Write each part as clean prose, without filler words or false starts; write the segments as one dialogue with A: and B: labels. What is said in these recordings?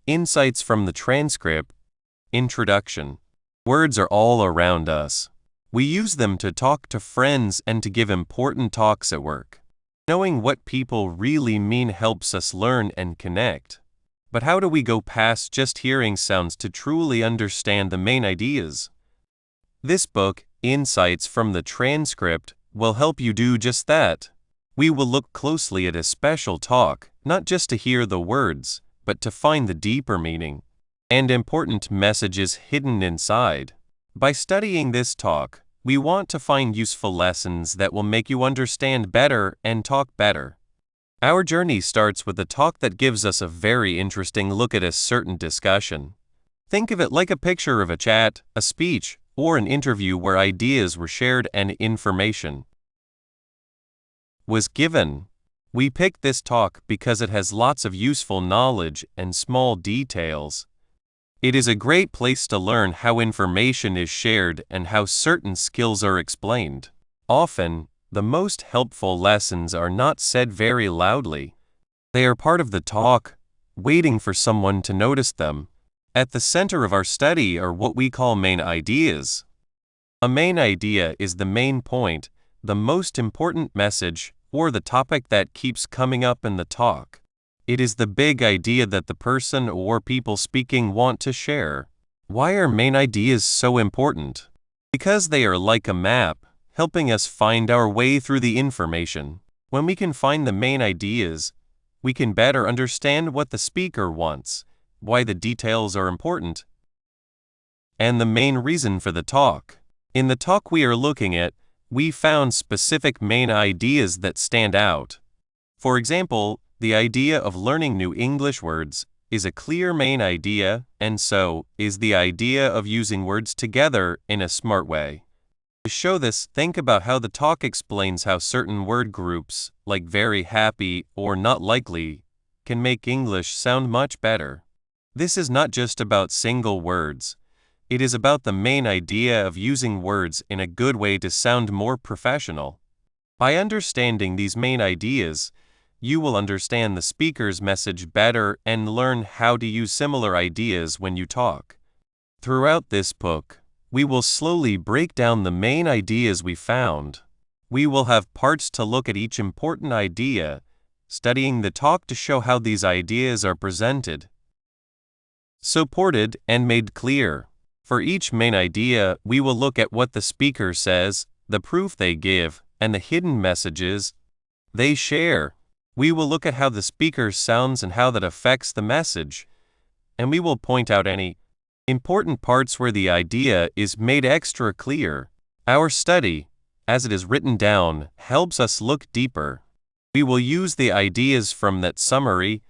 A: Insights from the transcript. Introduction. Words are all around us. We use them to talk to friends and to give important talks at work. Knowing what people really mean helps us learn and connect. But how do we go past just hearing sounds to truly understand the main ideas? This book, Insights from the Transcript, will help you do just that. We will look closely at a special talk, not just to hear the words, but to find the deeper meaning and important messages hidden inside. By studying this talk, we want to find useful lessons that will make you understand better and talk better. Our journey starts with a talk that gives us a very interesting look at a certain discussion. Think of it like a picture of a chat, a speech, or an interview where ideas were shared and information was given. We picked this talk because it has lots of useful knowledge and small details. It is a great place to learn how information is shared and how certain skills are explained. Often, the most helpful lessons are not said very loudly. They are part of the talk, waiting for someone to notice them. At the center of our study are what we call main ideas. A main idea is the main point, the most important message, or the topic that keeps coming up in the talk. It is the big idea that the person or people speaking want to share. Why are main ideas so important? Because they are like a map, helping us find our way through the information. When we can find the main ideas, we can better understand what the speaker wants, why the details are important, and the main reason for the talk. In the talk we are looking at, we found specific main ideas that stand out. For example, the idea of learning new English words is a clear main idea, and so is the idea of using words together in a smart way. To show this, think about how the talk explains how certain word groups, like very, happy, or not likely, can make English sound much better. This is not just about single words. It is about the main idea of using words in a good way to sound more professional. By understanding these main ideas, you will understand the speaker's message better and learn how to use similar ideas when you talk. Throughout this book, we will slowly break down the main ideas we found. We will have parts to look at each important idea, studying the talk to show how these ideas are presented, supported, and made clear. For each main idea, we will look at what the speaker says, the proof they give, and the hidden messages they share. We will look at how the speaker sounds and how that affects the message, and we will point out any important parts where the idea is made extra clear. Our study, as it is written down, helps us look deeper. We will use the ideas from that summary,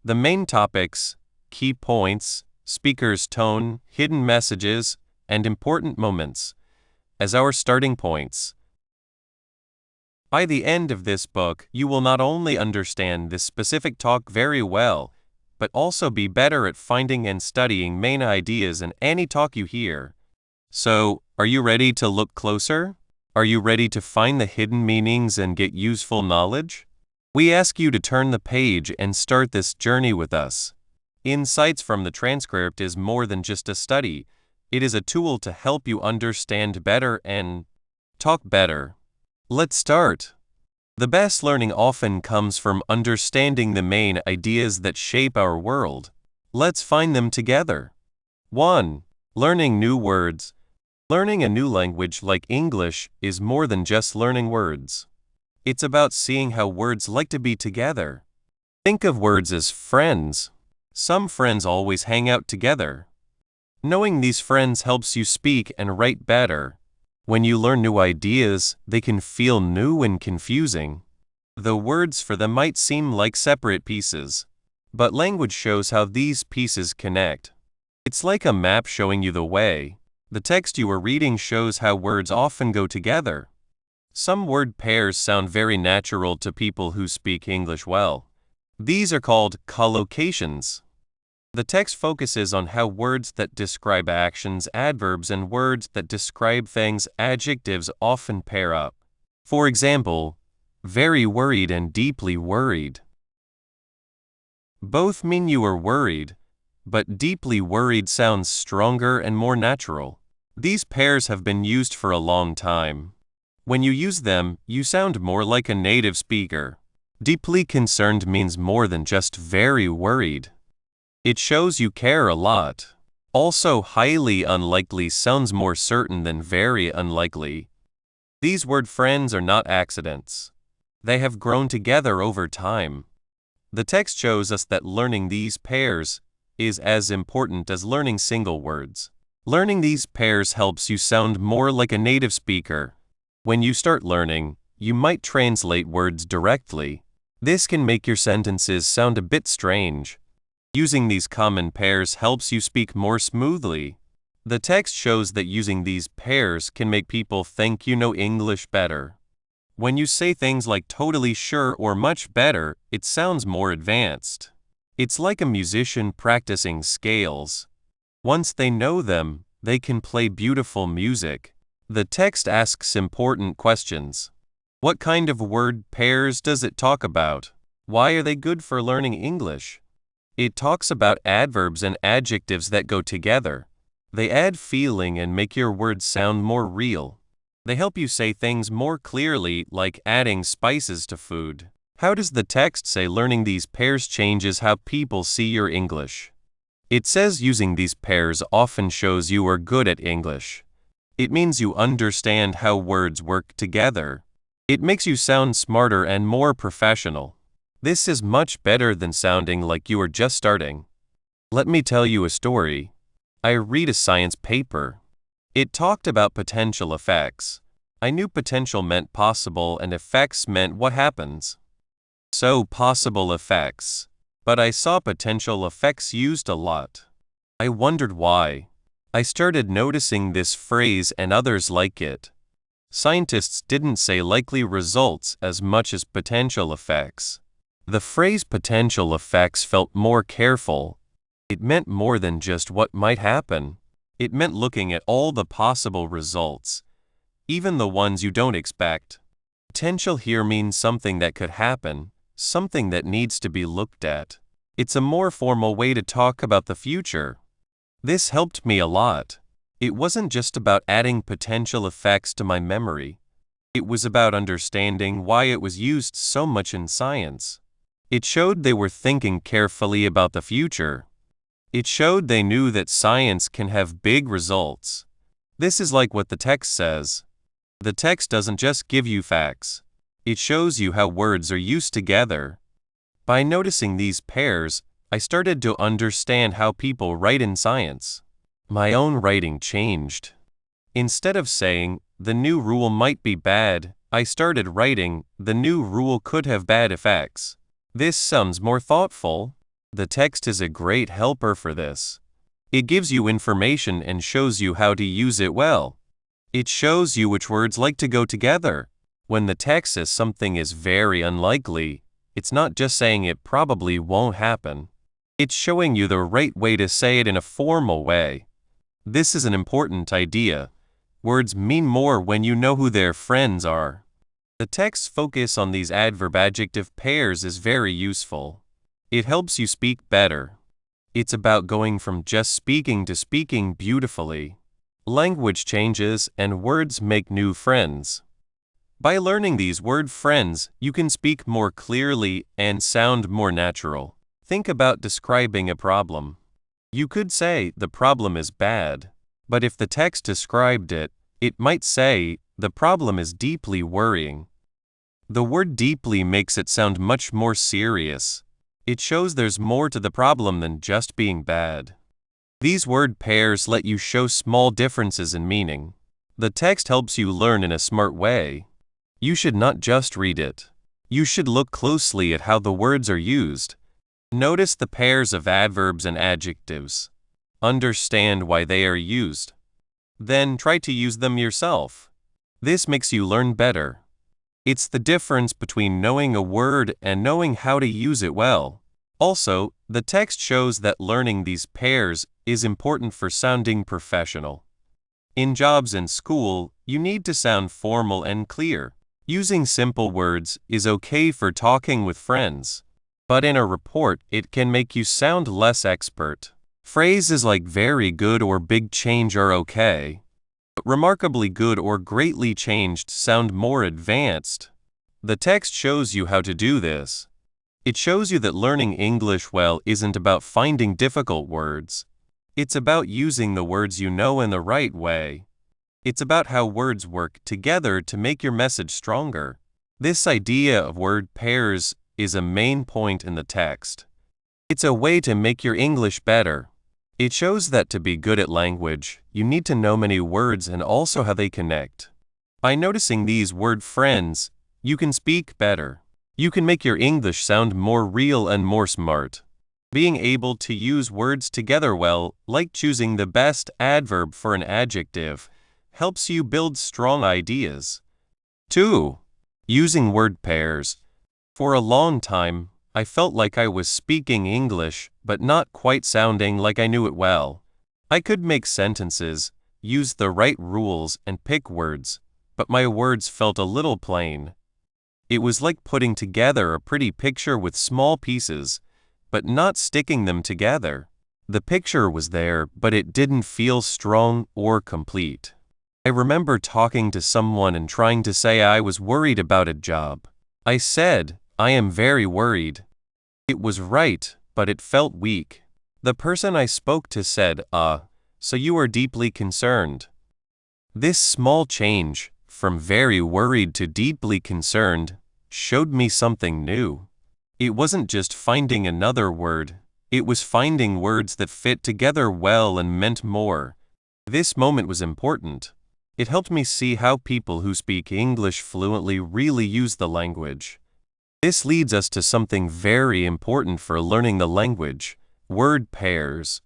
A: the main topics, key points, speaker's tone, hidden messages, and important moments as our starting points. By the end of this book, you will not only understand this specific talk very well, but also be better at finding and studying main ideas in any talk you hear. So, are you ready to look closer? Are you ready to find the hidden meanings and get useful knowledge? We ask you to turn the page and start this journey with us. Insights from the Transcript is more than just a study. It is a tool to help you understand better and talk better. Let's start. The best learning often comes from understanding the main ideas that shape our world. Let's find them together. 1. Learning new words. Learning a new language like English is more than just learning words. It's about seeing how words like to be together. Think of words as friends. Some friends always hang out together. Knowing these friends helps you speak and write better. When you learn new ideas, they can feel new and confusing. The words for them might seem like separate pieces, but language shows how these pieces connect. It's like a map showing you the way. The text you are reading shows how words often go together. Some word pairs sound very natural to people who speak English well. These are called collocations. The text focuses on how words that describe actions, adverbs, and words that describe things, adjectives, often pair up. For example, very worried and deeply worried. Both mean you are worried, but deeply worried sounds stronger and more natural. These pairs have been used for a long time. When you use them, you sound more like a native speaker. Deeply concerned means more than just very worried. It shows you care a lot. Also, highly unlikely sounds more certain than very unlikely. These word friends are not accidents. They have grown together over time. The text shows us that learning these pairs is as important as learning single words. Learning these pairs helps you sound more like a native speaker. When you start learning, you might translate words directly. This can make your sentences sound a bit strange. Using these common pairs helps you speak more smoothly. The text shows that using these pairs can make people think you know English better. When you say things like totally sure or much better, it sounds more advanced. It's like a musician practicing scales. Once they know them, they can play beautiful music. The text asks important questions. What kind of word pairs does it talk about? Why are they good for learning English? It talks about adverbs and adjectives that go together. They add feeling and make your words sound more real. They help you say things more clearly, like adding spices to food. How does the text say learning these pairs changes how people see your English? It says using these pairs often shows you are good at English. It means you understand how words work together. It makes you sound smarter and more professional. This is much better than sounding like you are just starting. Let me tell you a story. I read a science paper. It talked about potential effects. I knew potential meant possible and effects meant what happens. So possible effects. But I saw potential effects used a lot. I wondered why. I started noticing this phrase and others like it. Scientists didn't say likely results as much as potential effects. The phrase potential effects felt more careful. It meant more than just what might happen. It meant looking at all the possible results, even the ones you don't expect. Potential here means something that could happen, something that needs to be looked at. It's a more formal way to talk about the future. This helped me a lot. It wasn't just about adding potential effects to my memory. It was about understanding why it was used so much in science. It showed they were thinking carefully about the future. It showed they knew that science can have big results. This is like what the text says. The text doesn't just give you facts. It shows you how words are used together. By noticing these pairs, I started to understand how people write in science. My own writing changed. Instead of saying, the new rule might be bad, I started writing, the new rule could have bad effects. This sounds more thoughtful. The text is a great helper for this. It gives you information and shows you how to use it well. It shows you which words like to go together. When the text says something is very unlikely, it's not just saying it probably won't happen. It's showing you the right way to say it in a formal way. This is an important idea. Words mean more when you know who their friends are. The text's focus on these adverb-adjective pairs is very useful. It helps you speak better. It's about going from just speaking to speaking beautifully. Language changes and words make new friends. By learning these word friends, you can speak more clearly and sound more natural. Think about describing a problem. You could say, the problem is bad. But if the text described it, it might say, the problem is deeply worrying. The word deeply makes it sound much more serious. It shows there's more to the problem than just being bad. These word pairs let you show small differences in meaning. The text helps you learn in a smart way. You should not just read it. You should look closely at how the words are used. Notice the pairs of adverbs and adjectives. Understand why they are used. Then try to use them yourself. This makes you learn better. It's the difference between knowing a word and knowing how to use it well. Also, the text shows that learning these pairs is important for sounding professional. In jobs and school, you need to sound formal and clear. Using simple words is okay for talking with friends. But in a report, it can make you sound less expert. Phrases like very good or big change are okay, but remarkably good or greatly changed sound more advanced. The text shows you how to do this. It shows you that learning English well isn't about finding difficult words. It's about using the words you know in the right way. It's about how words work together to make your message stronger. This idea of word pairs is a main point in the text. It's a way to make your English better. It shows that to be good at language, you need to know many words and also how they connect. By noticing these word friends, you can speak better. You can make your English sound more real and more smart. Being able to use words together well, like choosing the best adverb for an adjective, helps you build strong ideas. 2. Using word pairs. For a long time, I felt like I was speaking English, but not quite sounding like I knew it well. I could make sentences, use the right rules, and pick words, but my words felt a little plain. It was like putting together a pretty picture with small pieces, but not sticking them together. The picture was there, but it didn't feel strong or complete. I remember talking to someone and trying to say I was worried about a job. I said, "I am very worried." It was right, but it felt weak. The person I spoke to said, "So you are deeply concerned." This small change, from very worried to deeply concerned, showed me something new. It wasn't just finding another word, it was finding words that fit together well and meant more. This moment was important. It helped me see how people who speak English fluently really use the language. This leads us to something very important for learning the language: word pairs.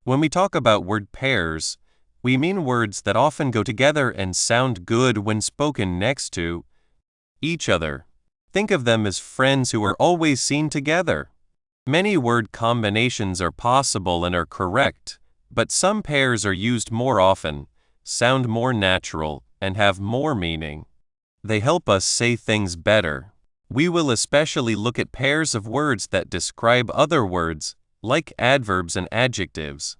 A: When we talk about word pairs, we mean words that often go together and sound good when spoken next to each other. Think of them as friends who are always seen together. Many word combinations are possible and are correct, but some pairs are used more often, sound more natural, and have more meaning. They help us say things better. We will especially look at pairs of words that describe other words, like adverbs and adjectives.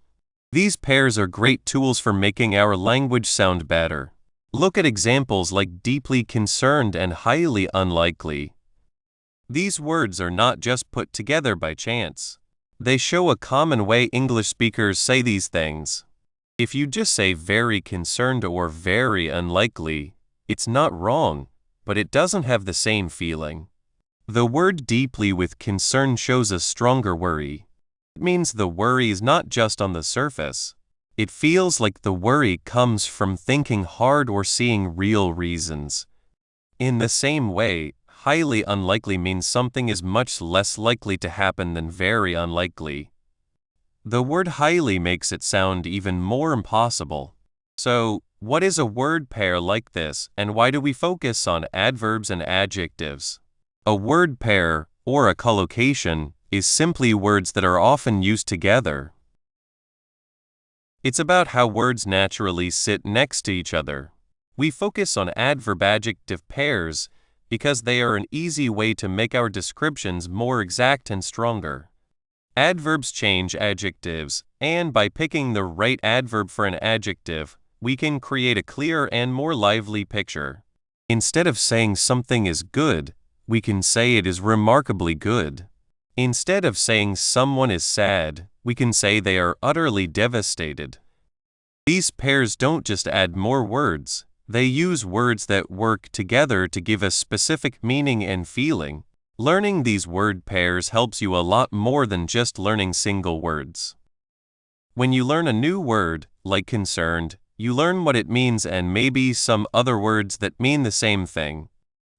A: These pairs are great tools for making our language sound better. Look at examples like deeply concerned and highly unlikely. These words are not just put together by chance. They show a common way English speakers say these things. If you just say very concerned or very unlikely, it's not wrong, but it doesn't have the same feeling. The word deeply with concern shows a stronger worry. It means the worry is not just on the surface. It feels like the worry comes from thinking hard or seeing real reasons. In the same way, highly unlikely means something is much less likely to happen than very unlikely. The word highly makes it sound even more impossible. So, what is a word pair like this, and why do we focus on adverbs and adjectives? A word pair, or a collocation, is simply words that are often used together. It's about how words naturally sit next to each other. We focus on adverb-adjective pairs because they are an easy way to make our descriptions more exact and stronger. Adverbs change adjectives, and by picking the right adverb for an adjective, we can create a clearer and more lively picture. Instead of saying something is good, we can say it is remarkably good. Instead of saying someone is sad, we can say they are utterly devastated. These pairs don't just add more words, they use words that work together to give a specific meaning and feeling. Learning these word pairs helps you a lot more than just learning single words. When you learn a new word, like concerned, you learn what it means and maybe some other words that mean the same thing.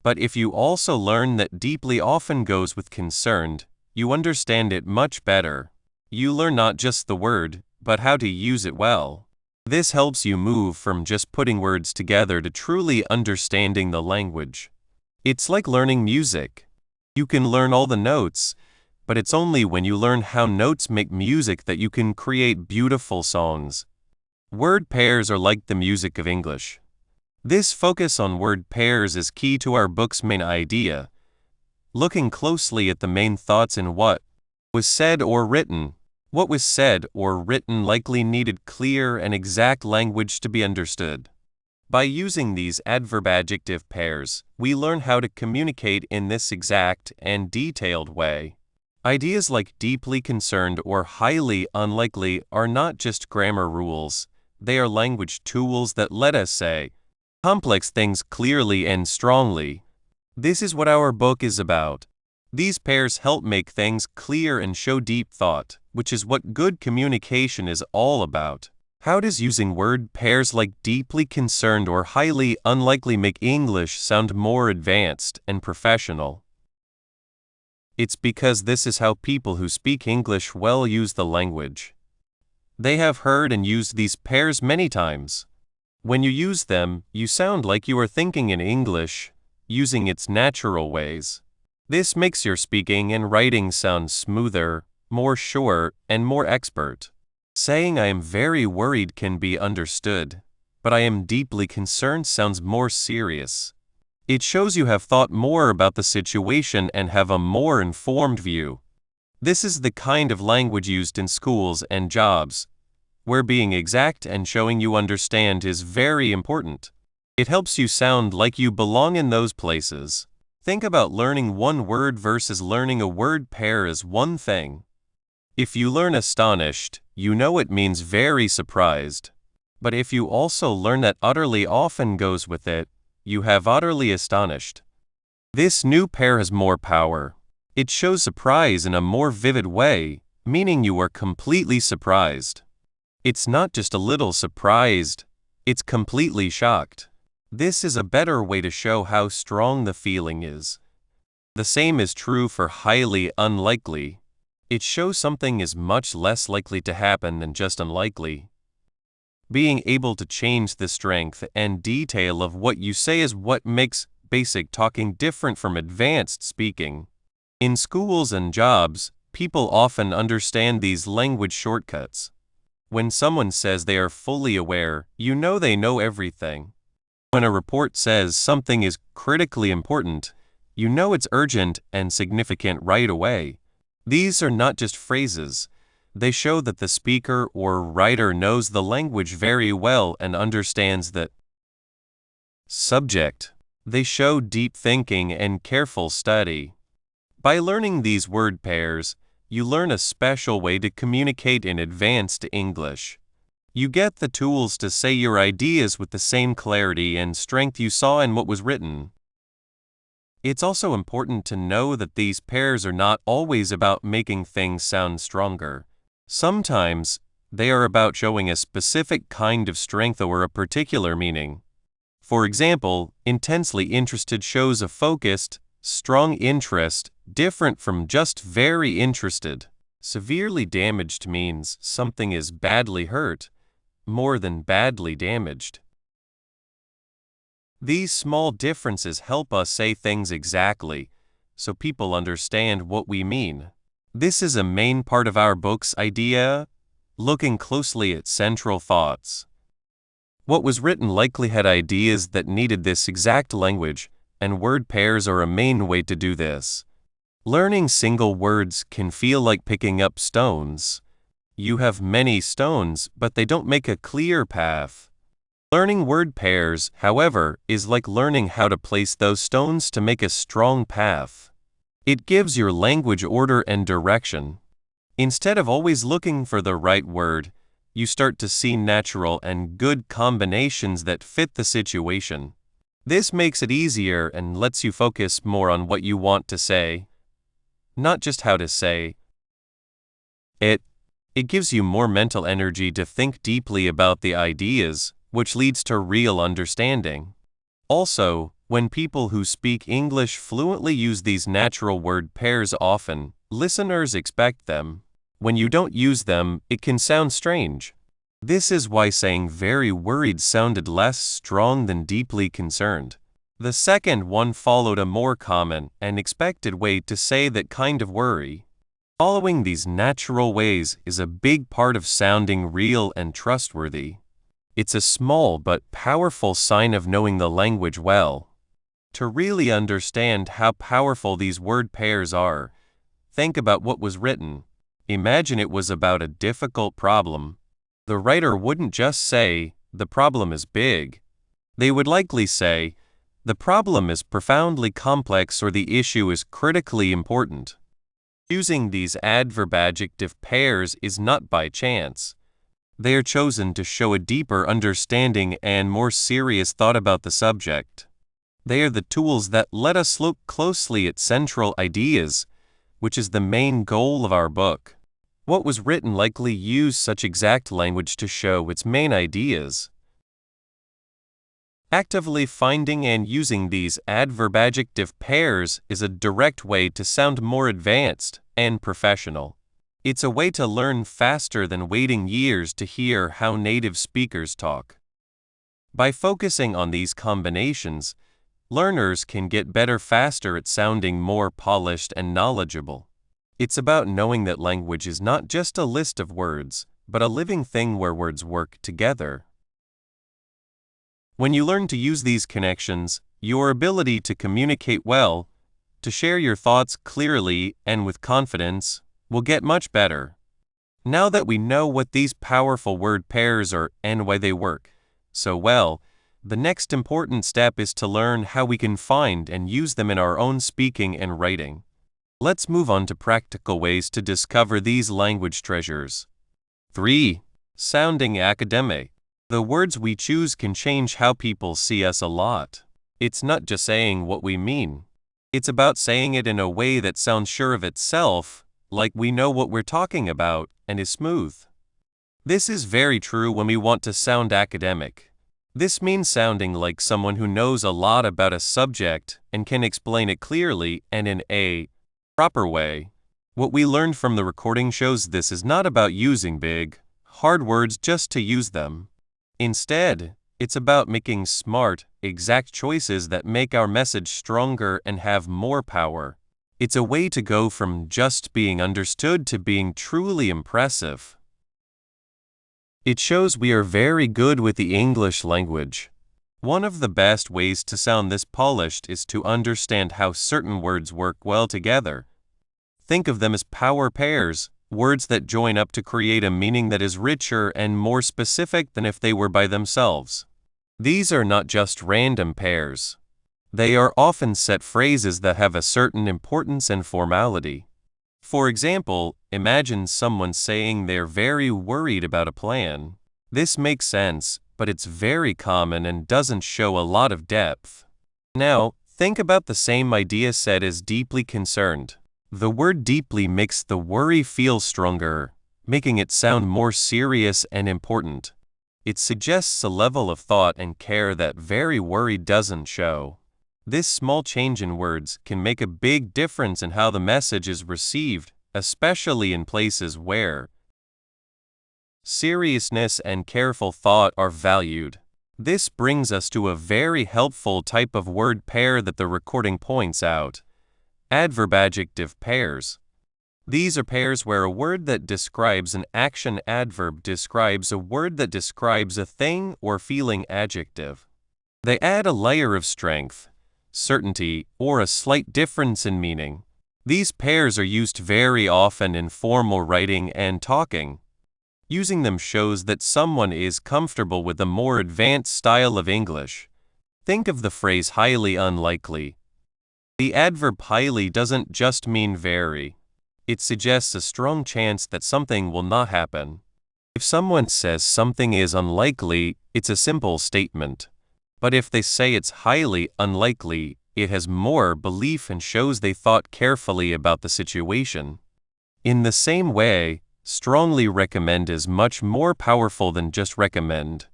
A: But if you also learn that deeply often goes with concerned, you understand it much better. You learn not just the word, but how to use it well. This helps you move from just putting words together to truly understanding the language. It's like learning music. You can learn all the notes, but it's only when you learn how notes make music that you can create beautiful songs. Word pairs are like the music of English. This focus on word pairs is key to our book's main idea, looking closely at the main thoughts in what was said or written. What was said or written likely needed clear and exact language to be understood. By using these adverb-adjective pairs, we learn how to communicate in this exact and detailed way. Ideas like deeply concerned or highly unlikely are not just grammar rules, they are language tools that let us say complex things clearly and strongly. This is what our book is about. These pairs help make things clear and show deep thought, which is what good communication is all about. How does using word pairs like deeply concerned or highly unlikely make English sound more advanced and professional? It's because this is how people who speak English well use the language. They have heard and used these pairs many times. When you use them, you sound like you are thinking in English, using its natural ways. This makes your speaking and writing sound smoother, more sure, and more expert. Saying I am very worried can be understood, but I am deeply concerned sounds more serious. It shows you have thought more about the situation and have a more informed view. This is the kind of language used in schools and jobs, where being exact and showing you understand is very important. It helps you sound like you belong in those places. Think about learning one word versus learning a word pair as one thing. If you learn astonished, you know it means very surprised. But if you also learn that utterly often goes with it, you have utterly astonished. This new pair has more power. It shows surprise in a more vivid way, meaning you are completely surprised. It's not just a little surprised, it's completely shocked. This is a better way to show how strong the feeling is. The same is true for highly unlikely. It shows something is much less likely to happen than just unlikely. Being able to change the strength and detail of what you say is what makes basic talking different from advanced speaking. In schools and jobs, people often understand these language shortcuts. When someone says they are fully aware, you know they know everything. When a report says something is critically important, you know it's urgent and significant right away. These are not just phrases. They show that the speaker or writer knows the language very well and understands the subject. They show deep thinking and careful study. By learning these word pairs, you learn a special way to communicate in advanced English. You get the tools to say your ideas with the same clarity and strength you saw in what was written. It's also important to know that these pairs are not always about making things sound stronger. Sometimes, they are about showing a specific kind of strength or a particular meaning. For example, intensely interested shows a focused, strong interest, different from just very interested. Severely damaged means something is badly hurt, more than badly damaged. These small differences help us say things exactly, so people understand what we mean. This is a main part of our book's idea, looking closely at central thoughts. What was written likely had ideas that needed this exact language, and word pairs are a main way to do this. Learning single words can feel like picking up stones. You have many stones, but they don't make a clear path. Learning word pairs, however, is like learning how to place those stones to make a strong path. It gives your language order and direction. Instead of always looking for the right word, you start to see natural and good combinations that fit the situation. This makes it easier and lets you focus more on what you want to say, not just how to say it. It gives you more mental energy to think deeply about the ideas, which leads to real understanding. Also, when people who speak English fluently use these natural word pairs often, listeners expect them. When you don't use them, it can sound strange. This is why saying very worried sounded less strong than deeply concerned. The second one followed a more common and expected way to say that kind of worry. Following these natural ways is a big part of sounding real and trustworthy. It's a small but powerful sign of knowing the language well. To really understand how powerful these word pairs are, think about what was written. Imagine it was about a difficult problem. The writer wouldn't just say, "The problem is big." They would likely say, "The problem is profoundly complex," or "The issue is critically important." Using these adverb-adjective pairs is not by chance. They are chosen to show a deeper understanding and more serious thought about the subject. They are the tools that let us look closely at central ideas, which is the main goal of our book. What was written likely used such exact language to show its main ideas. Actively finding and using these adverb-adjective pairs is a direct way to sound more advanced and professional. It's a way to learn faster than waiting years to hear how native speakers talk. By focusing on these combinations, learners can get better faster at sounding more polished and knowledgeable. It's about knowing that language is not just a list of words, but a living thing where words work together. When you learn to use these connections, your ability to communicate well, to share your thoughts clearly and with confidence, will get much better. Now that we know what these powerful word pairs are and why they work so well, the next important step is to learn how we can find and use them in our own speaking and writing. Let's move on to practical ways to discover these language treasures. 3. Sounding academic. The words we choose can change how people see us a lot. It's not just saying what we mean. It's about saying it in a way that sounds sure of itself, like we know what we're talking about, and is smooth. This is very true when we want to sound academic. This means sounding like someone who knows a lot about a subject and can explain it clearly and in a proper way. What we learned from the recording shows this is not about using big, hard words just to use them. Instead, it's about making smart, exact choices that make our message stronger and have more power. It's a way to go from just being understood to being truly impressive. It shows we are very good with the English language. One of the best ways to sound this polished is to understand how certain words work well together. Think of them as power pairs, words that join up to create a meaning that is richer and more specific than if they were by themselves. These are not just random pairs. They are often set phrases that have a certain importance and formality. For example, imagine someone saying they're very worried about a plan. This makes sense, but it's very common and doesn't show a lot of depth. Now, think about the same idea said as deeply concerned. The word deeply makes the worry feel stronger, making it sound more serious and important. It suggests a level of thought and care that very worried doesn't show. This small change in words can make a big difference in how the message is received, especially in places where seriousness and careful thought are valued. This brings us to a very helpful type of word pair that the recording points out: adverb-adjective pairs. These are pairs where a word that describes an action adverb describes a word that describes a thing or feeling adjective. They add a layer of strength, certainty, or a slight difference in meaning. These pairs are used very often in formal writing and talking. Using them shows that someone is comfortable with a more advanced style of English. Think of the phrase highly unlikely. The adverb highly doesn't just mean very. It suggests a strong chance that something will not happen. If someone says something is unlikely, it's a simple statement. But if they say it's highly unlikely, it has more belief and shows they thought carefully about the situation. In the same way, strongly recommend is much more powerful than just recommend.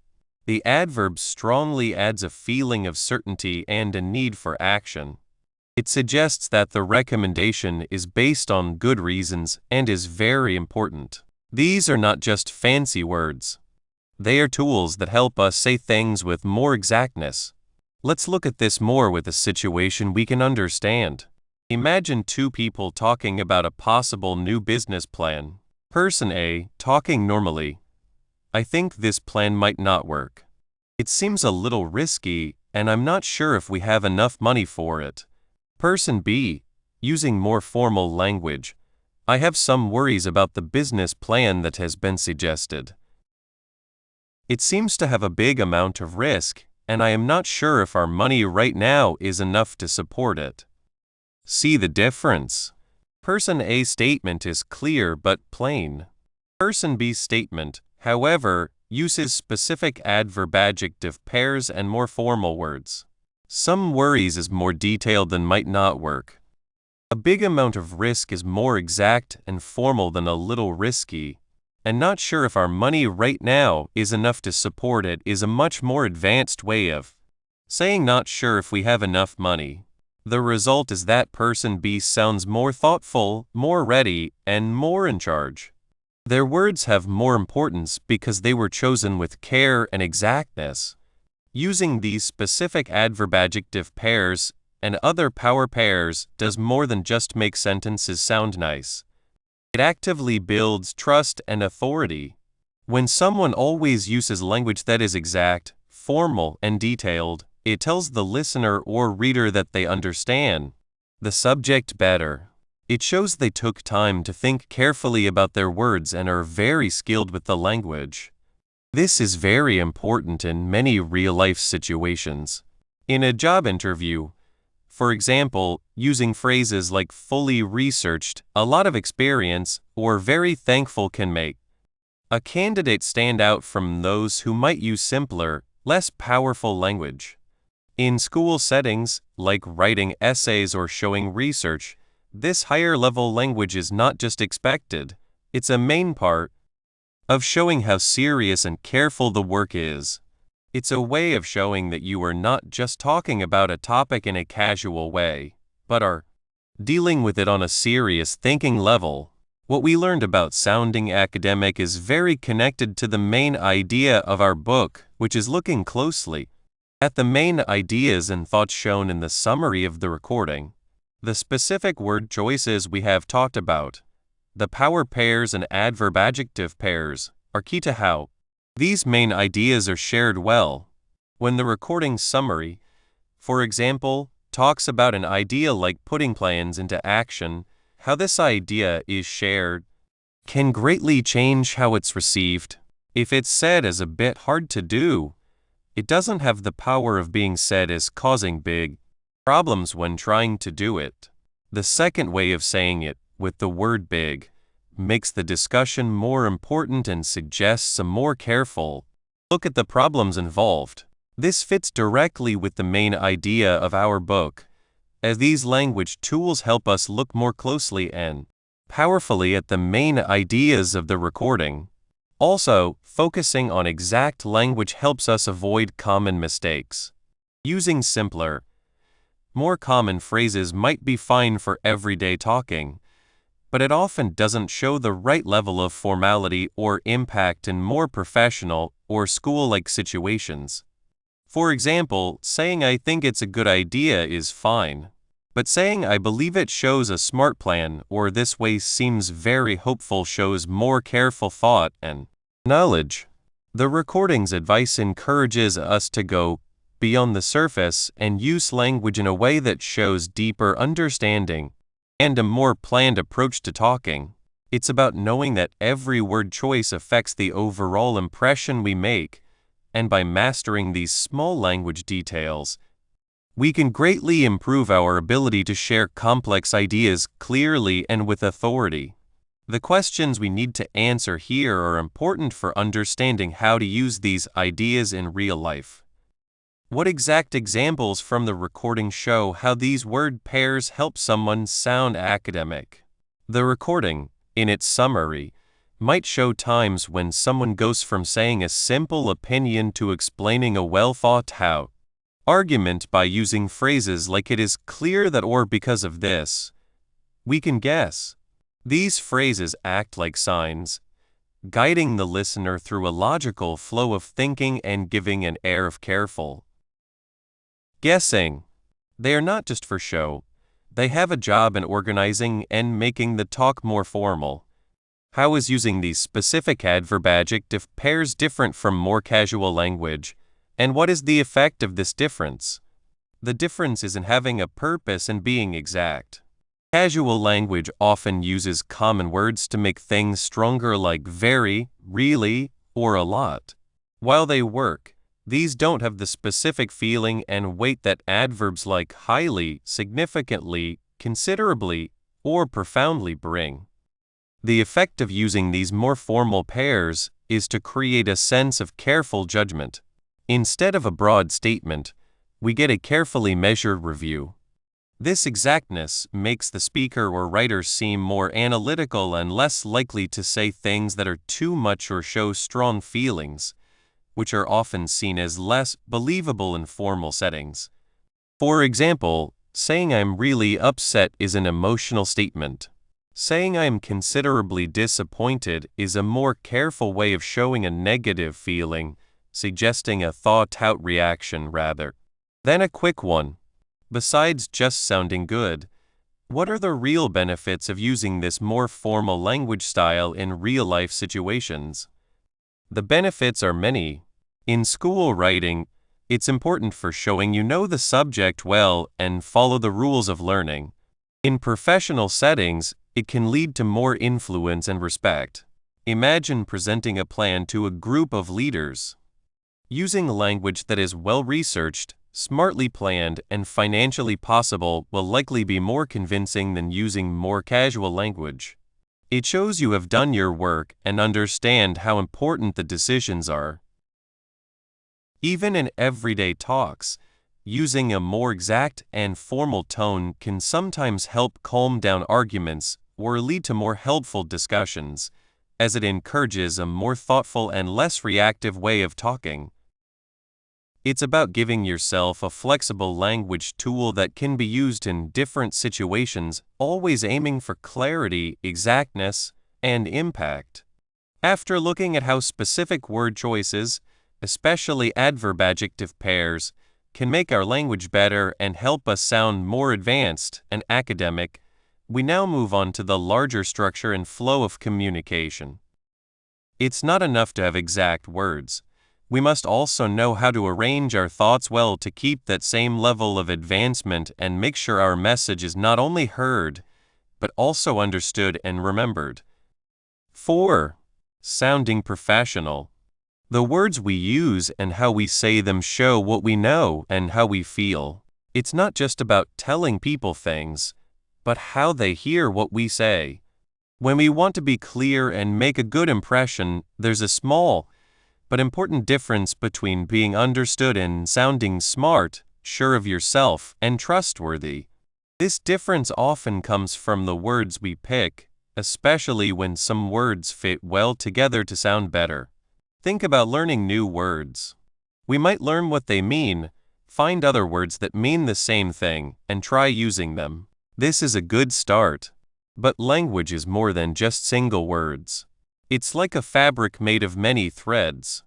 A: The adverb strongly adds a feeling of certainty and a need for action. It suggests that the recommendation is based on good reasons and is very important. These are not just fancy words. They are tools that help us say things with more exactness. Let's look at this more with a situation we can understand. Imagine two people talking about a possible new business plan. Person A, talking normally: "I think this plan might not work. It seems a little risky, and I'm not sure if we have enough money for it." Person B, using more formal language: I have some worries about the business plan that has been suggested. It seems to have a big amount of risk, and I am not sure if our money right now is enough to support it. See the difference? Person A's statement is clear but plain. Person B's statement, however, uses specific adverb-adjective pairs and more formal words. Some worries is more detailed than might not work. A big amount of risk is more exact and formal than a little risky, and not sure if our money right now is enough to support it is a much more advanced way of saying not sure if we have enough money. The result is that person B sounds more thoughtful, more ready, and more in charge. Their words have more importance because they were chosen with care and exactness. Using these specific adverb-adjective pairs and other power pairs does more than just make sentences sound nice. It actively builds trust and authority. When someone always uses language that is exact, formal, and detailed, it tells the listener or reader that they understand the subject better. It shows they took time to think carefully about their words and are very skilled with the language. This is very important in many real-life situations. In a job interview, for example, using phrases like fully researched, a lot of experience, or very thankful can make a candidate stand out from those who might use simpler, less powerful language. In school settings, like writing essays or showing research, this higher-level language is not just expected, it's a main part of showing how serious and careful the work is. It's a way of showing that you are not just talking about a topic in a casual way, but are dealing with it on a serious thinking level. What we learned about sounding academic is very connected to the main idea of our book, which is looking closely at the main ideas and thoughts shown in the summary of the recording. The specific word choices we have talked about, the power pairs and adverb-adjective pairs, are key to how these main ideas are shared well. When the recording summary, for example, talks about an idea like putting plans into action, how this idea is shared can greatly change how it's received. If it's said as a bit hard to do, it doesn't have the power of being said as causing big problems when trying to do it. The second way of saying it, with the word big, makes the discussion more important and suggests a more careful look at the problems involved. This fits directly with the main idea of our book, as these language tools help us look more closely and powerfully at the main ideas of the recording. Also, focusing on exact language helps us avoid common mistakes. Using simpler, more common phrases might be fine for everyday talking, but it often doesn't show the right level of formality or impact in more professional or school-like situations. For example, saying I think it's a good idea is fine, but saying I believe it shows a smart plan or this way seems very hopeful shows more careful thought and knowledge. The recording's advice encourages us to go beyond the surface and use language in a way that shows deeper understanding and a more planned approach to talking. It's about knowing that every word choice affects the overall impression we make, and by mastering these small language details, we can greatly improve our ability to share complex ideas clearly and with authority. The questions we need to answer here are important for understanding how to use these ideas in real life. What exact examples from the recording show how these word pairs help someone sound academic? The recording, in its summary, might show times when someone goes from saying a simple opinion to explaining a well-thought-out argument by using phrases like it is clear that or because of this. We can guess. These phrases act like signs, guiding the listener through a logical flow of thinking and giving an air of careful guessing. They are not just for show. They have a job in organizing and making the talk more formal. How is using these specific adverb-adjective pairs different from more casual language? And what is the effect of this difference? The difference is in having a purpose and being exact. Casual language often uses common words to make things stronger like very, really, or a lot. While they work, these don't have the specific feeling and weight that adverbs like highly, significantly, considerably, or profoundly bring. The effect of using these more formal pairs is to create a sense of careful judgment. Instead of a broad statement, we get a carefully measured review. This exactness makes the speaker or writer seem more analytical and less likely to say things that are too much or show strong feelings, which are often seen as less believable in formal settings. For example, saying I'm really upset is an emotional statement. Saying I am considerably disappointed is a more careful way of showing a negative feeling, suggesting a thought-out reaction rather than a quick one. Besides just sounding good, what are the real benefits of using this more formal language style in real-life situations? The benefits are many. In school writing, it's important for showing you know the subject well and follow the rules of learning. In professional settings, it can lead to more influence and respect. Imagine presenting a plan to a group of leaders. Using language that is well-researched, smartly planned, and financially possible will likely be more convincing than using more casual language. It shows you have done your work and understand how important the decisions are. Even in everyday talks, using a more exact and formal tone can sometimes help calm down arguments or lead to more helpful discussions, as it encourages a more thoughtful and less reactive way of talking. It's about giving yourself a flexible language tool that can be used in different situations, always aiming for clarity, exactness, and impact. After looking at how specific word choices, especially adverb-adjective pairs, can make our language better and help us sound more advanced and academic, we now move on to the larger structure and flow of communication. It's not enough to have exact words. We must also know how to arrange our thoughts well to keep that same level of advancement and make sure our message is not only heard, but also understood and remembered. 4. Sounding professional. The words we use and how we say them show what we know and how we feel. It's not just about telling people things, but how they hear what we say. When we want to be clear and make a good impression, there's a small but important difference between being understood and sounding smart, sure of yourself, and trustworthy. This difference often comes from the words we pick, especially when some words fit well together to sound better. Think about learning new words. We might learn what they mean, find other words that mean the same thing, and try using them. This is a good start. But language is more than just single words. It's like a fabric made of many threads.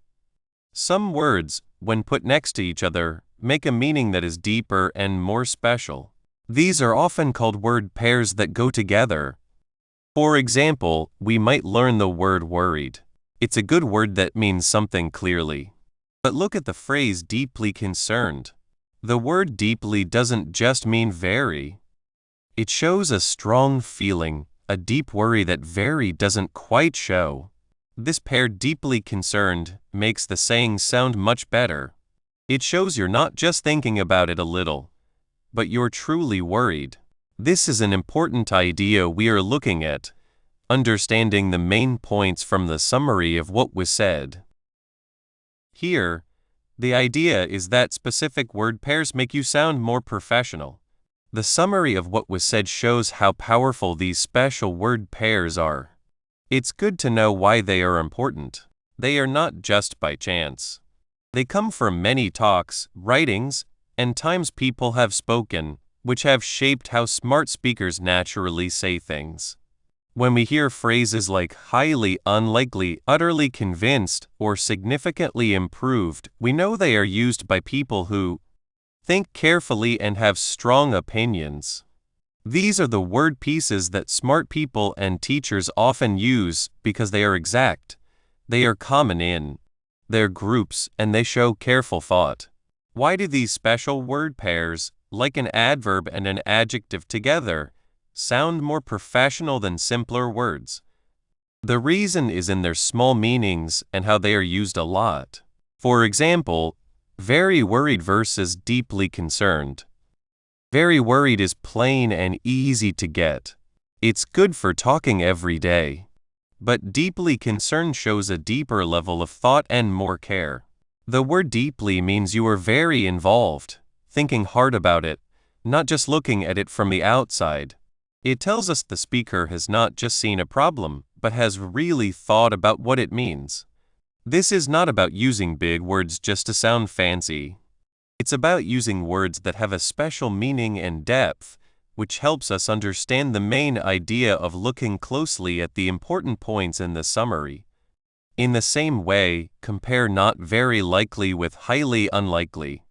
A: Some words, when put next to each other, make a meaning that is deeper and more special. These are often called word pairs that go together. For example, we might learn the word worried. It's a good word that means something clearly. But look at the phrase deeply concerned. The word deeply doesn't just mean very. It shows a strong feeling, a deep worry that very doesn't quite show. This pair, deeply concerned, makes the saying sound much better. It shows you're not just thinking about it a little, but you're truly worried. This is an important idea we are looking at, understanding the main points from the summary of what was said. Here, the idea is that specific word pairs make you sound more professional. The summary of what was said shows how powerful these special word pairs are. It's good to know why they are important. They are not just by chance. They come from many talks, writings, and times people have spoken, which have shaped how smart speakers naturally say things. When we hear phrases like highly unlikely, utterly convinced, or significantly improved, we know they are used by people who think carefully and have strong opinions. These are the word pieces that smart people and teachers often use because they are exact. They are common in their groups and they show careful thought. Why do these special word pairs, like an adverb and an adjective together, sound more professional than simpler words. The reason is in their small meanings and how they are used a lot. For example, very worried versus deeply concerned. Very worried is plain and easy to get. It's good for talking every day. But deeply concerned shows a deeper level of thought and more care. The word deeply means you are very involved, thinking hard about it, not just looking at it from the outside. It tells us the speaker has not just seen a problem, but has really thought about what it means. This is not about using big words just to sound fancy. It's about using words that have a special meaning and depth, which helps us understand the main idea of looking closely at the important points in the summary. In the same way, compare not very likely with highly unlikely.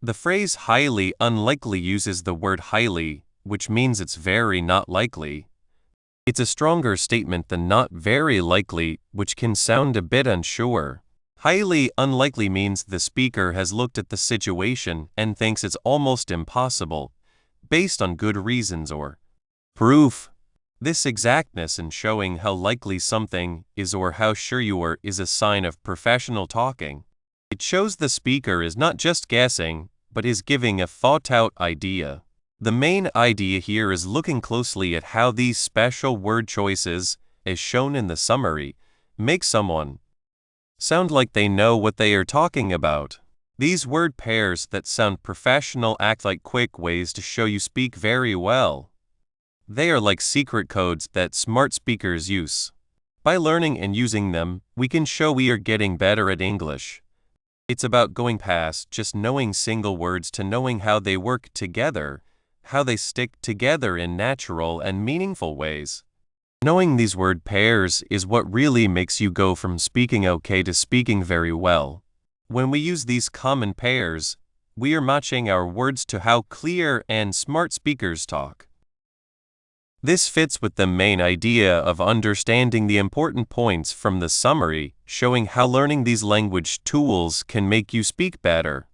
A: The phrase highly unlikely uses the word highly, which means it's very not likely. It's a stronger statement than not very likely, which can sound a bit unsure. Highly unlikely means the speaker has looked at the situation and thinks it's almost impossible, based on good reasons or proof. This exactness in showing how likely something is or how sure you are is a sign of professional talking. It shows the speaker is not just guessing, but is giving a thought-out idea. The main idea here is looking closely at how these special word choices, as shown in the summary, make someone sound like they know what they are talking about. These word pairs that sound professional act like quick ways to show you speak very well. They are like secret codes that smart speakers use. By learning and using them, we can show we are getting better at English. It's about going past just knowing single words to knowing how they work together, how they stick together in natural and meaningful ways. Knowing these word pairs is what really makes you go from speaking okay to speaking very well. When we use these common pairs, we are matching our words to how clear and smart speakers talk. This fits with the main idea of understanding the important points from the summary, showing how learning these language tools can make you speak better.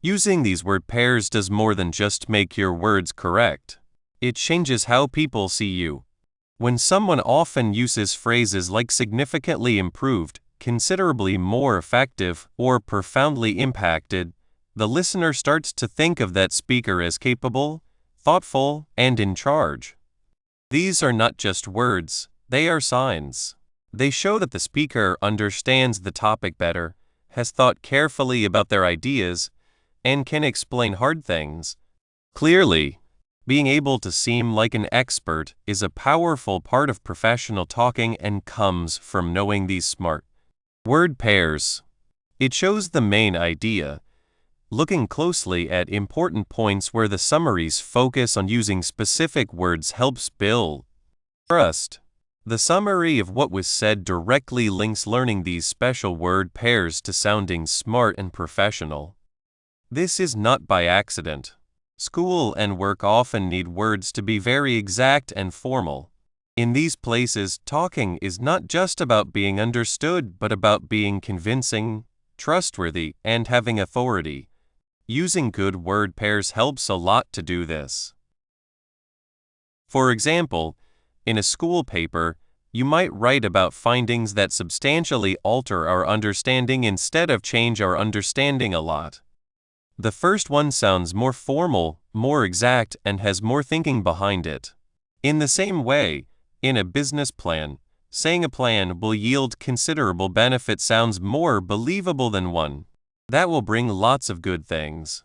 A: Using these word pairs does more than just make your words correct. It changes how people see you. When someone often uses phrases like significantly improved, considerably more effective, or profoundly impacted, the listener starts to think of that speaker as capable, thoughtful, and in charge. These are not just words, they are signs. They show that the speaker understands the topic better, has thought carefully about their ideas, and can explain hard things clearly. Being able to seem like an expert is a powerful part of professional talking and comes from knowing these smart word pairs. It shows the main idea, looking closely at important points where the summaries focus on using specific words helps build trust. The summary of what was said directly links learning these special word pairs to sounding smart and professional. This is not by accident. School and work often need words to be very exact and formal. In these places, talking is not just about being understood, but about being convincing, trustworthy, and having authority. Using good word pairs helps a lot to do this. For example, in a school paper, you might write about findings that substantially alter our understanding instead of change our understanding a lot. The first one sounds more formal, more exact, and has more thinking behind it. In the same way, in a business plan, saying a plan will yield considerable benefit sounds more believable than one that will bring lots of good things.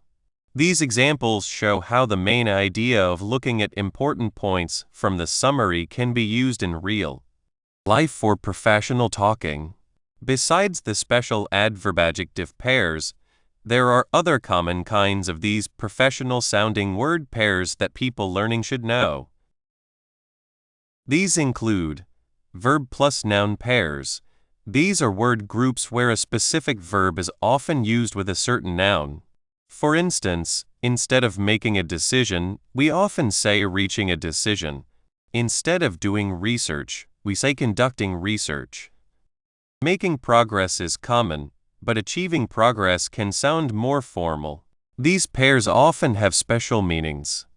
A: These examples show how the main idea of looking at important points from the summary can be used in real life for professional talking. Besides the special adverb-adjective pairs, there are other common kinds of these professional-sounding word pairs that people learning should know. These include verb plus noun pairs. These are word groups where a specific verb is often used with a certain noun. For instance, instead of making a decision, we often say reaching a decision. Instead of doing research, we say conducting research. Making progress is common, but achieving progress can sound more formal. These pairs often have special meanings.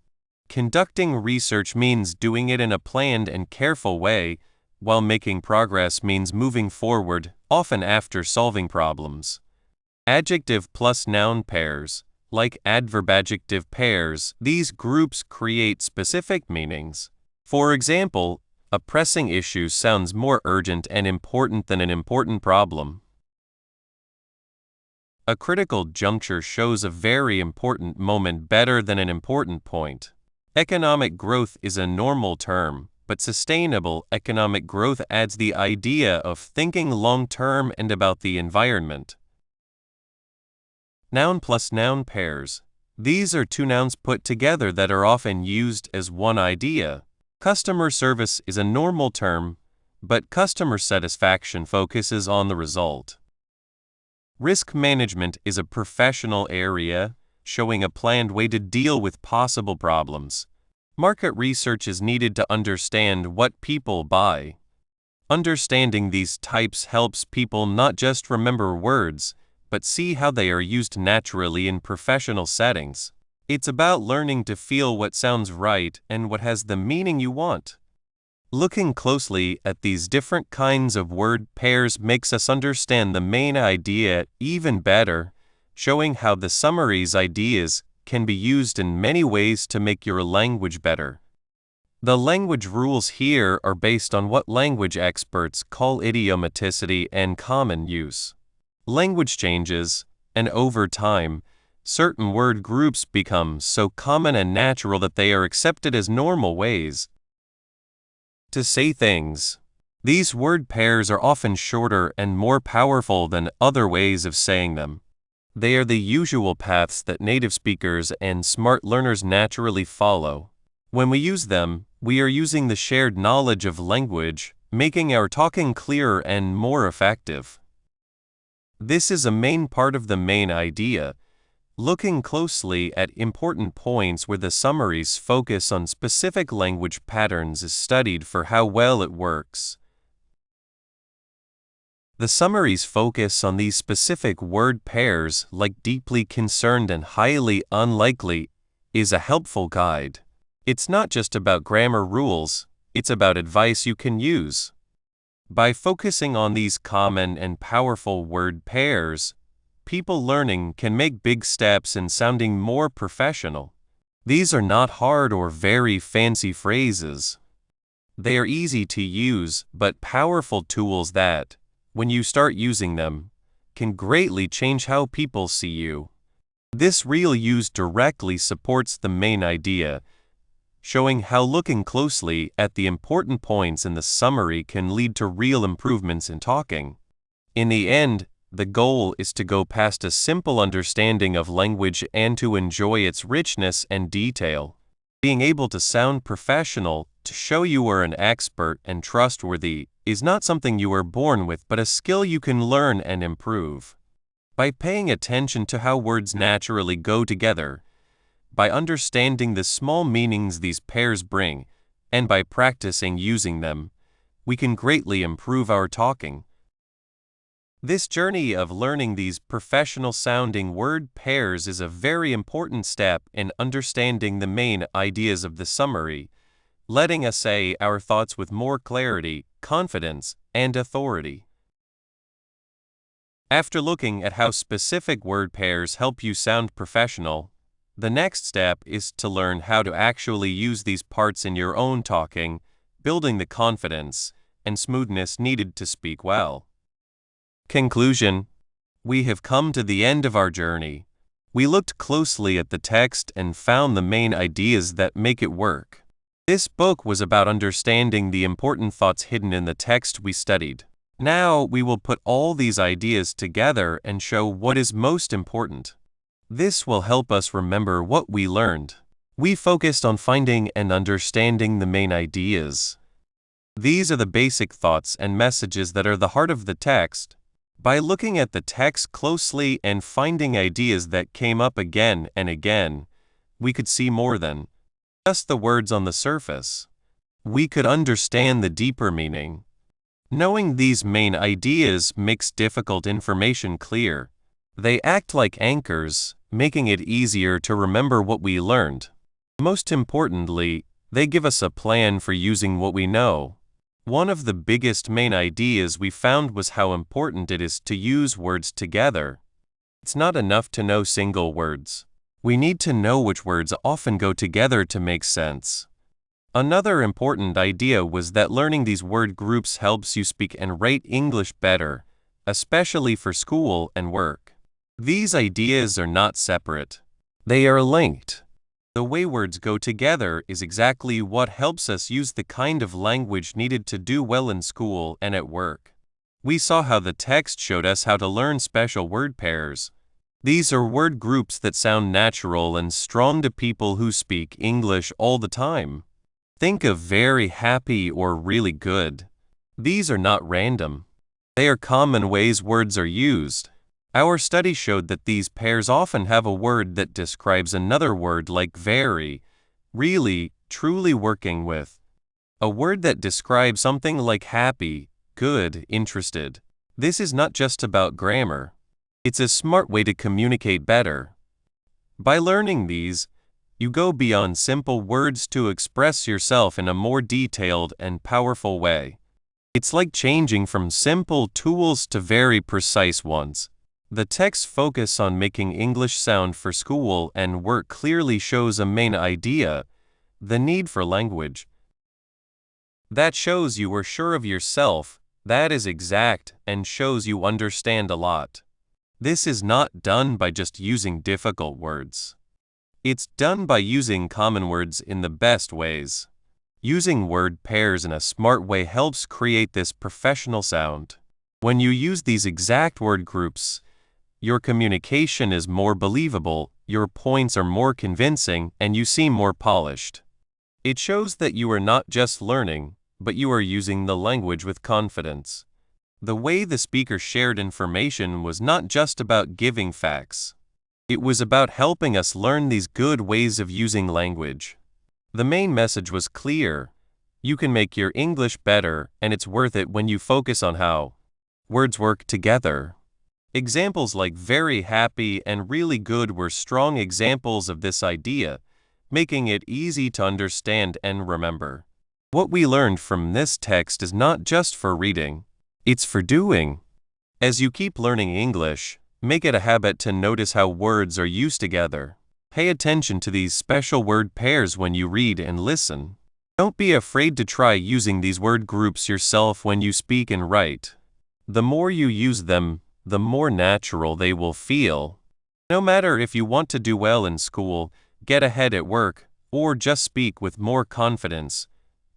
A: Conducting research means doing it in a planned and careful way, while making progress means moving forward, often after solving problems. Adjective plus noun pairs, like adverb-adjective pairs, these groups create specific meanings. For example, a pressing issue sounds more urgent and important than an important problem. A critical juncture shows a very important moment better than an important point. Economic growth is a normal term, but sustainable economic growth adds the idea of thinking long-term and about the environment. Noun plus noun pairs. These are two nouns put together that are often used as one idea. Customer service is a normal term, but customer satisfaction focuses on the result. Risk management is a professional area, showing a planned way to deal with possible problems. Market research is needed to understand what people buy. Understanding these types helps people not just remember words, but see how they are used naturally in professional settings. It's about learning to feel what sounds right and what has the meaning you want. Looking closely at these different kinds of word pairs makes us understand the main idea even better, showing how the summary's ideas can be used in many ways to make your language better. The language rules here are based on what language experts call idiomaticity and common use. Language changes, and over time, certain word groups become so common and natural that they are accepted as normal ways to say things. These word pairs are often shorter and more powerful than other ways of saying them. They are the usual paths that native speakers and smart learners naturally follow. When we use them, we are using the shared knowledge of language, making our talking clearer and more effective. This is a main part of the main idea. Looking closely at important points where the summaries focus on specific language patterns is studied for how well it works. The summaries focus on these specific word pairs like deeply concerned and highly unlikely is a helpful guide. It's not just about grammar rules, it's about advice you can use. By focusing on these common and powerful word pairs, people learning can make big steps in sounding more professional. These are not hard or very fancy phrases. They are easy to use but powerful tools that, when you start using them, can greatly change how people see you. This real use directly supports the main idea, showing how looking closely at the important points in the summary can lead to real improvements in talking. In the end, the goal is to go past a simple understanding of language and to enjoy its richness and detail. Being able to sound professional, to show you are an expert and trustworthy, is not something you are born with but a skill you can learn and improve. By paying attention to how words naturally go together, by understanding the small meanings these pairs bring, and by practicing using them, we can greatly improve our talking. This journey of learning these professional-sounding word pairs is a very important step in understanding the main ideas of the summary, letting us say our thoughts with more clarity, confidence, and authority. After looking at how specific word pairs help you sound professional, the next step is to learn how to actually use these parts in your own talking, building the confidence and smoothness needed to speak well. Conclusion: we have come to the end of our journey. We looked closely at the text and found the main ideas that make it work. This book was about understanding the important thoughts hidden in the text we studied. Now we will put all these ideas together and show what is most important. This will help us remember what we learned. We focused on finding and understanding the main ideas. These are the basic thoughts and messages that are the heart of the text. By looking at the text closely and finding ideas that came up again and again, we could see more than just the words on the surface. We could understand the deeper meaning. Knowing these main ideas makes difficult information clear. They act like anchors, making it easier to remember what we learned. Most importantly, they give us a plan for using what we know. One of the biggest main ideas we found was how important it is to use words together. It's not enough to know single words. We need to know which words often go together to make sense. Another important idea was that learning these word groups helps you speak and write English better, especially for school and work. These ideas are not separate. They are linked. The way words go together is exactly what helps us use the kind of language needed to do well in school and at work. We saw how the text showed us how to learn special word pairs. These are word groups that sound natural and strong to people who speak English all the time. Think of very happy or really good. These are not random. They are common ways words are used. Our study showed that these pairs often have a word that describes another word like very, really, truly working with. A word that describes something like happy, good, interested. This is not just about grammar. It's a smart way to communicate better. By learning these, you go beyond simple words to express yourself in a more detailed and powerful way. It's like changing from simple tools to very precise ones. The text's focus on making English sound for school and work clearly shows a main idea: the need for language. That shows you are sure of yourself, that is exact, and shows you understand a lot. This is not done by just using difficult words. It's done by using common words in the best ways. Using word pairs in a smart way helps create this professional sound. When you use these exact word groups, your communication is more believable, your points are more convincing, and you seem more polished. It shows that you are not just learning, but you are using the language with confidence. The way the speaker shared information was not just about giving facts. It was about helping us learn these good ways of using language. The main message was clear. You can make your English better, and it's worth it when you focus on how words work together. Examples like very happy and really good were strong examples of this idea, making it easy to understand and remember. What we learned from this text is not just for reading, it's for doing. As you keep learning English, make it a habit to notice how words are used together. Pay attention to these special word pairs when you read and listen. Don't be afraid to try using these word groups yourself when you speak and write. The more you use them, the more natural they will feel. No matter if you want to do well in school, get ahead at work, or just speak with more confidence,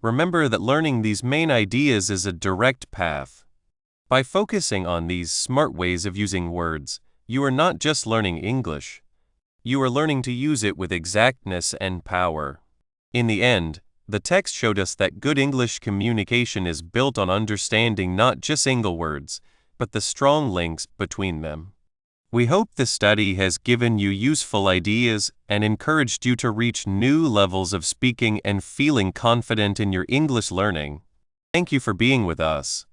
A: remember that learning these main ideas is a direct path. By focusing on these smart ways of using words, you are not just learning English. You are learning to use it with exactness and power. In the end, the text showed us that good English communication is built on understanding not just single words, but the strong links between them. We hope this study has given you useful ideas and encouraged you to reach new levels of speaking and feeling confident in your English learning. Thank you for being with us.